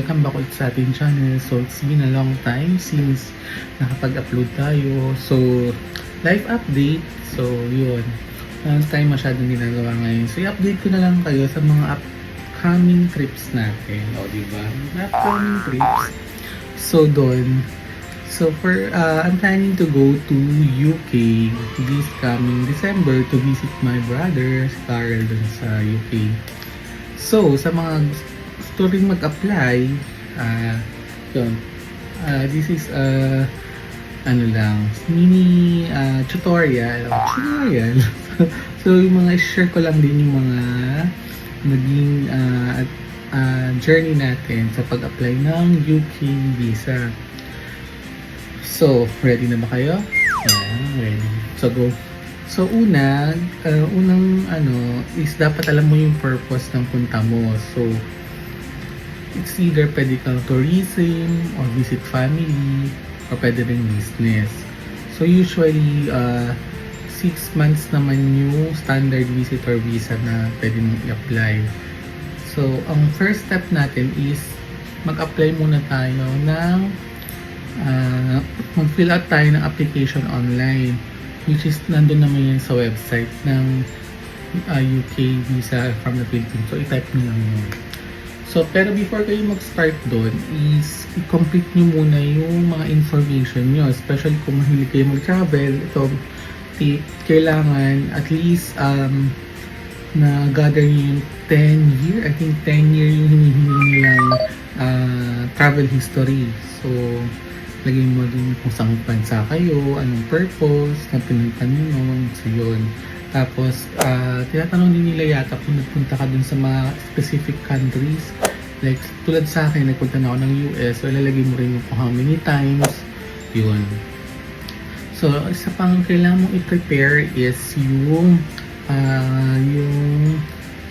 welcome back ulit sa ating channel. So it's been a long time since nakapag-upload tayo. So life update. So yun, wala tayo masyadong ginagawa ngayon. So i-update ko na lang kayo sa mga upcoming trips natin. O diba? Upcoming trips. So doon, I'm planning to go to UK this coming December to visit my brother, si Carl, dun sa UK. So, sa mga gusto rin mag-apply, yun, this is mini tutorial. So, yung mga share ko lang din yung mga naging journey natin sa pag-apply ng UK visa. So, ready na ba kayo? Yeah, ready. So, go. So, unang is dapat alam mo yung purpose ng punta mo. So, it's either pwede kang tourism or visit family or pwede rin business. So, usually, 6 months naman yung standard visitor visa na pwede mong i-apply. So, ang first step natin is mag-apply muna tayo ng mag-fill out tayo ng application online, which is nandun naman yan sa website ng UK visa from the Philippines. So, i-type nyo lang yun. So, pero before kayo mag-start doon is i-complete nyo muna yung mga information nyo, especially kung mahilig kayo mag-travel. Ito, kailangan at least na gather nyo yung 10 year, I think 10 year yung hinihingi nilang travel history. So, lagay mo din kung saan bansa kayo, anong purpose na pinuntan nyo noon. So yun. Tapos, tinatanong din nila yata kung nagpunta ka dun sa mga specific countries. Like, tulad sa akin, nagpunta na ako ng US. So, ilalagay mo rin yung kung how many times. Yun. So, isa pang kailangan mong i-prepare is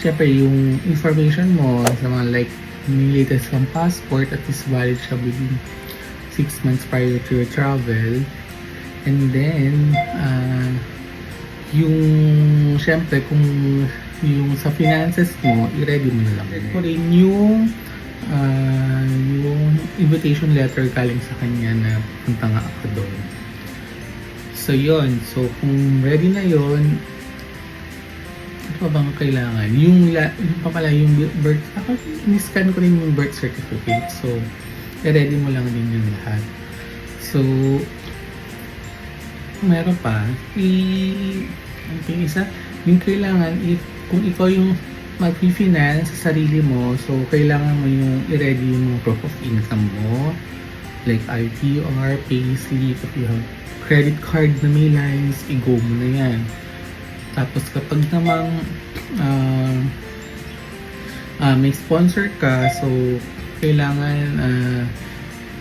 syempre, yung information mo sa mga like, yung latest kang passport at least valid siya within 6 months prior to your travel. And then syempre kung yung sa finances mo, i-ready mo na lang. Ko rin yung invitation letter galing sa kanya na punta nga ako doon. So yun, so kung ready na yun, ano pa bang kailangan? Yung birth, ako in-scan ko rin yung birth certificate. So i-ready mo lang din yung lahat. So, meron pa, yung kailangan, kung ikaw yung mag-finance sa sarili mo, so kailangan mo yung i-ready yung proof of income mo, like ITR, payslip, if you have credit card na may lines, i-go mo na yan. Tapos kapag namang may sponsor ka, so kailangan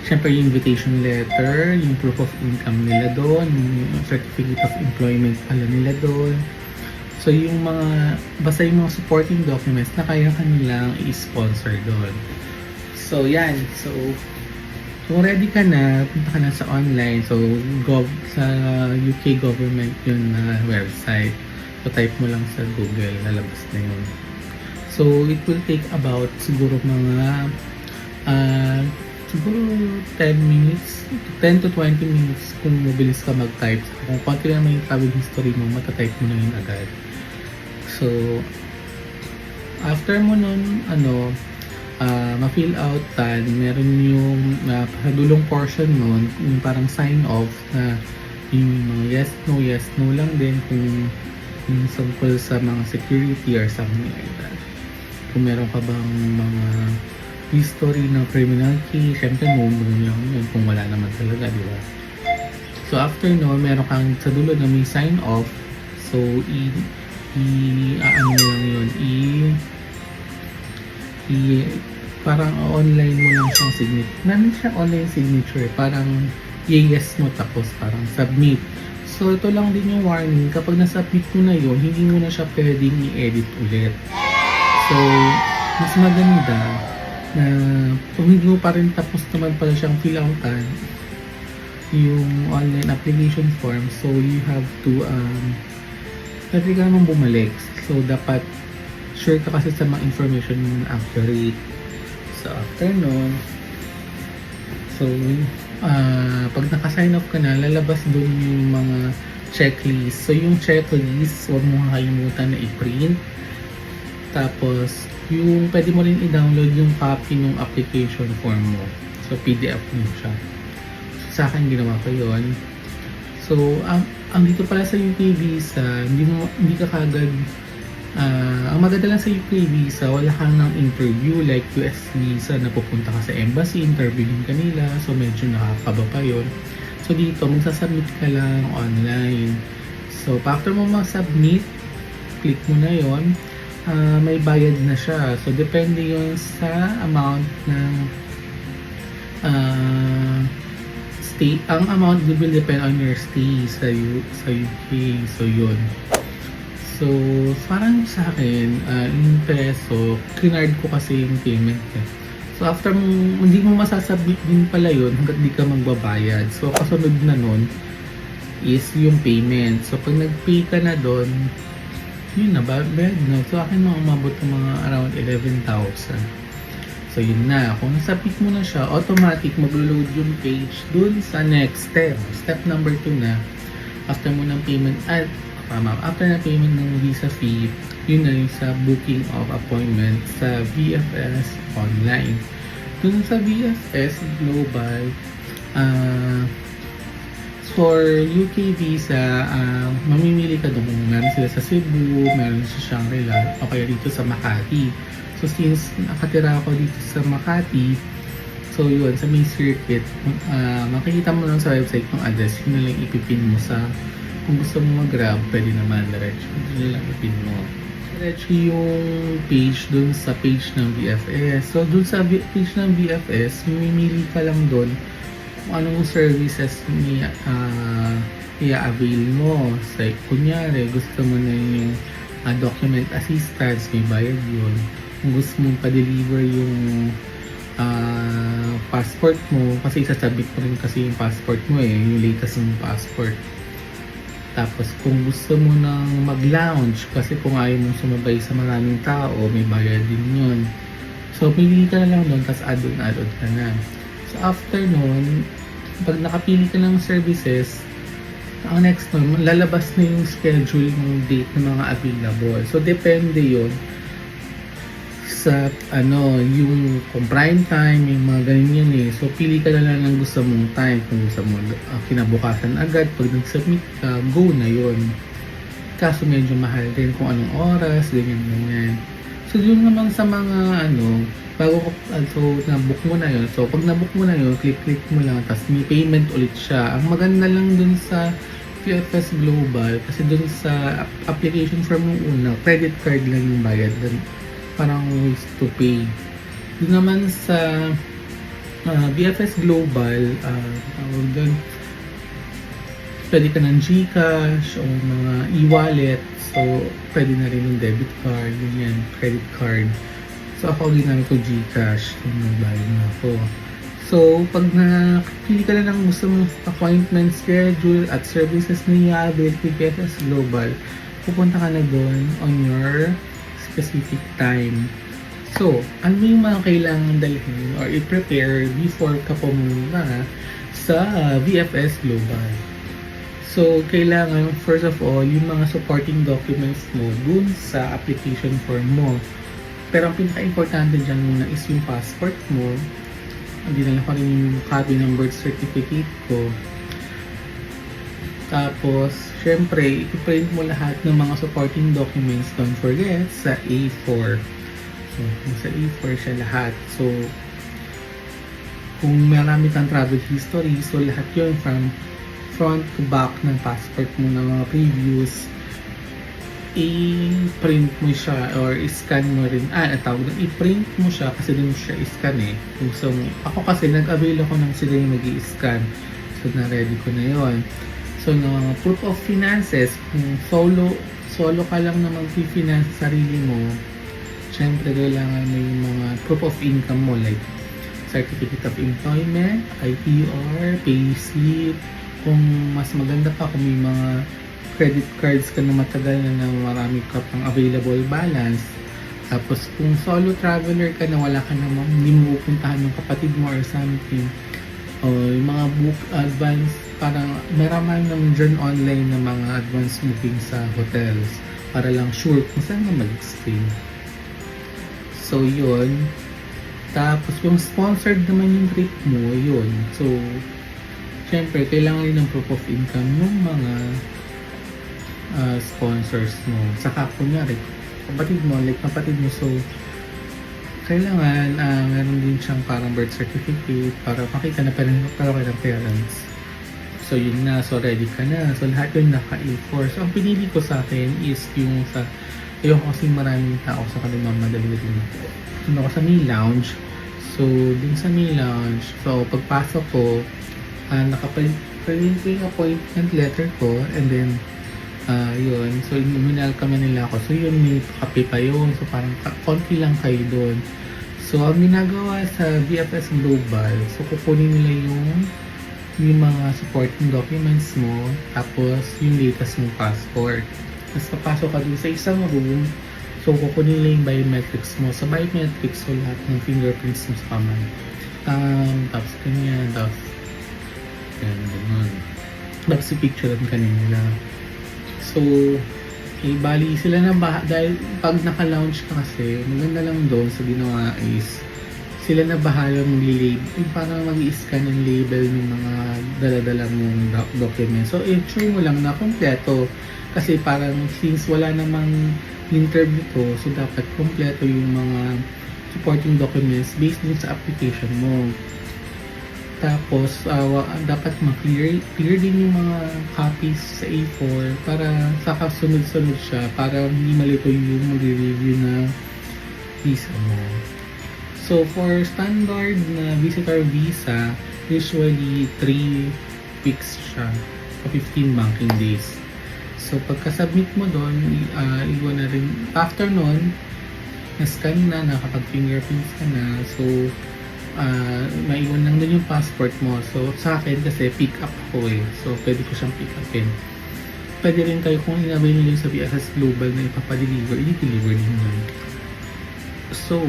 syempre yung invitation letter, yung proof of income nila doon, yung certificate of employment pala nila doon. So yung basta yung mga supporting documents na kaya kanilang i-sponsor doon. So yan, so kung ready ka na, punta ka na sa online, so sa UK government yun na website. So type mo lang sa Google, lalabas na yun. So it will take about siguro mga 10 minutes, 10 to 20 minutes kung mabilis ka mag-type. Kung konti naman yung travel history mo, matatype mo na yun agad. So, after mo nun, ma-fill out meron yung dulong portion nun, yung parang sign off na yung mga yes, no lang din kung yung sample sa mga security or something like that. Kung meron ka bang mga history ng criminal case, syempre no lang yun kung wala naman talaga, di ba? So after no, meron kang sa dulo na may sign off. So parang online mo lang siyang signature. Namin siya online signature, parang yes mo tapos parang submit. So ito lang din yung warning, kapag na-submit mo na yun, hindi mo na siya pwedeng i-edit ulit. So mas maganda na kung hindi mo pa rin tapos naman pala siyang fill outan yung online application form, so you have to pwede ka naman bumalik. So dapat sure ka kasi sa mga information mo na accurate. So after nun, so pag naka-sign up ka na, lalabas dun yung mga checklist. So yung checklist, huwag mo kakalimutan na i-print. Tapos yung pwede mo rin i-download yung copy ng application form mo. So PDF mo siya. Sa akin ginawa ko yun. So ang dito pala sa UK visa, hindi ka kagad ang maganda lang sa UK visa, wala kang ng interview like US visa na pupunta ka sa embassy, interviewin ka nila, so medyo nakakaba pa yun. So dito, magsasubmit ka lang online. So after mo mag-submit, click mo na yon, may bayad na siya. So depende yun sa amount ng stay. Ang amount will depend on your stay sa UK. So yun. So, parang sa akin, yung peso, kinard ko kasi yung payment eh. So, after mo, hindi mo masasubmit din pala yun hanggat di ka magbabayad. So, kasunod na nun is yung payment. So, pag nag-pay ka na doon, yun na, bayad na. So, akin mga umabot ng mga around 11,000. So, yun na. Kung nasubmit mo na siya, automatic mag-load yung page dun sa next step. Step number 2 na. After mo ng payment, after na payment ng visa fee, yun na yung sa booking of appointment sa VFS online. Dun sa VFS Global, for UK visa, mamimili ka doon kung meron sila sa Cebu, meron sa Shangri-La, o kaya dito sa Makati. So since nakatira ako dito sa Makati, so yun, sa main circuit, makikita mo lang sa website ng address, yun na lang ipipin mo sa. Kung gusto mo mag-grab, pwede naman diretso. Doon lang ipin mo. Diretso yung page dun sa page ng VFS. So, dun sa page ng VFS, mamimili ka lang dun kung anong services i-avail mo. So, kunyari, gusto mo na yung document assistance, may bayad yun. Kung gusto mo pa-deliver yung passport mo, kasi isasabit mo rin kasi yung passport mo yung latest mong passport. Tapos kung gusto mo nang mag-lounge, kasi kung ayaw mong sumabay sa maraming tao, may bayad din yun. So pili ka na lang doon, tapos add-on ka na. So after nun, pag nakapili ka ng services, ang next nun, lalabas na yung schedule ng date ng mga available. So depende yun sa yung kung prime time, yung mga ganyan So pili ka na lang ng gusto mong time. Kung gusto mo kinabukasan agad, pag nag-submit ka, go na yun. Kaso medyo mahal din kung anong oras, ganyan. So yun naman sa mga bago ko, so na-book mo na yun. So pag na-book mo na yun, click mo lang, tapos may payment ulit siya. Ang maganda lang dun sa VFS Global, kasi dun sa application form mo una, credit card lang yung bayad dun. Parang ways to pay. Doon naman sa VFS Global, pwede ka ng GCash o mga e-wallet. So, pwede na rin yung debit card, ganyan, credit card. So, ako ginamit ko GCash kung nagbayad na ako. So, pag nakapili ka na ng gusto mong appointment schedule at services na i-avail kay VFS Global, pupunta ka na doon on your specific time. So, ano yung mga kailangan dalhin or i-prepare before ka pumunta sa VFS Global? So, kailangan first of all, yung mga supporting documents mo dun sa application form mo. Pero ang pinaka-importante dyan muna is yung passport mo. Dinala ko rin yung copy ng birth certificate ko. Tapos, syempre, i-print mo lahat ng mga supporting documents, don't forget, sa A4. So, sa A4 siya lahat. So, kung marami kang travel history, so lahat yun from front to back ng passport mo ng mga previous, i-print mo siya or i-scan mo rin. Tawag na, i-print mo siya kasi dun siya i-scan So, ako kasi nag-avail ako ng sila yung mag-i-scan. So, na-ready ko na yon. So, proof of finances, kung solo ka lang na mag-finance sa sarili mo, syempre kailangan mo yung mga proof of income mo like certificate of employment, ITR, payslip. Kung mas maganda pa, kung may mga credit cards ka na matagal na marami ka pang available balance, Tapos kung solo traveler ka na wala ka namang hindi mo pupuntahan ng kapatid mo or something, o yung mga book advance, parang maraman naman dyan online na mga advance booking sa hotels para lang sure kung saan ka mag-stay. So yun. Tapos kung sponsored naman yung trip mo, yun. So syempre kailangan rin ng proof of income ng mga sponsors mo. Saka kunyari kapatid mo, like kapatid mo, so kailangan meron din siyang parang birth certificate para makita na pero kayo ng parents. So yun na, so ready ka na. So lahat yun naka-A4. So ang pinili ko sa akin is yung sa ayoko kasi maraming tao sa kanila madali din. Ano ko sa May Lounge. So dun sa May Lounge, so pagpasok ko, nakapalit ko yung appointment letter ko, and then yun, so inuminal kami nila ako. So yun, may kape pa yun. So parang konti lang kayo doon. So ang ginagawa sa VFS Global, so kukunin nila yung mga supporting documents mo, tapos yung latest mong passport. Tapos papasok ka dun sa isang room, so kukunin nila yung biometrics mo. Sa biometrics, so lahat ng fingerprints mo sa kamay. Tapos ganyan, tapos ganun. Tapos i-picturean ka nila. So, bali sila na dahil pag naka-launch ka kasi, maganda lang doon sa ginawa is sila na bahala mag-label, parang mag-i-scan ng label ng mga dala-dala mong document. So, ensure mo lang na kompleto kasi parang since wala namang interview to, so dapat kompleto yung mga supporting documents based din sa application mo. Tapos, dapat clear din yung mga copies sa A4 para saka sunod-sunod siya para hindi malito yung mag-review na visa mo. So, for standard na visitor visa, usually 3 weeks siya o 15 banking days. So, pagka-submit mo doon, iwan na rin. After nun, na-scan na, nakapag-fingerprints ka na. So, maiwan lang doon yung passport mo. So, sa akin kasi pick up ko eh. So, pwede ko siyang pick upin. Pwede rin kayo kung inabay nyo sa VFS Global na ipapadeliver, i-deliver din yun. So,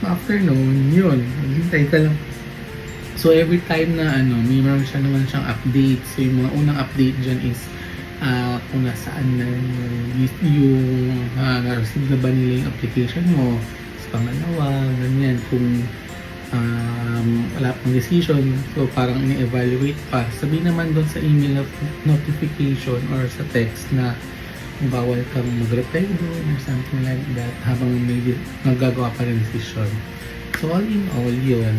after noon, yun. Maghintay ka lang. So, every time na may meron siya naman siyang update. So, yung mga unang update dyan is kung nasaan na yung na-receive na ba nila yung application mo. Sa pangalawa, ganyan. Kung wala pang decision, so parang ini-evaluate pa. Sabihin naman doon sa email notification or sa text na bawal kang mag-reply doon or something like that habang may nagagawa pa ng decision. So all in all, yun.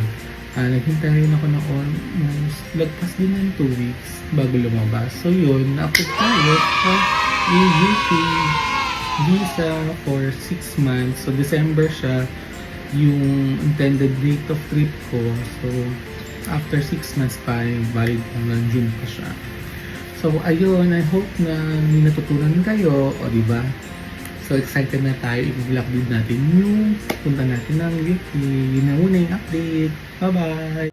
Naghintay rin ako ng almost lagpas din ng 2 weeks bago lumabas. So yun, na-approve tayo sa UK visa for 6 months. So December siya yung intended date of trip ko. So, after 6 months pa, valid hanggang June pa siya. So, ayun, I hope na may natutunan kayo, o diba? So, excited na tayo, i-vlog din natin yung punta natin ng UK. Yun na muna yung update. Bye-bye!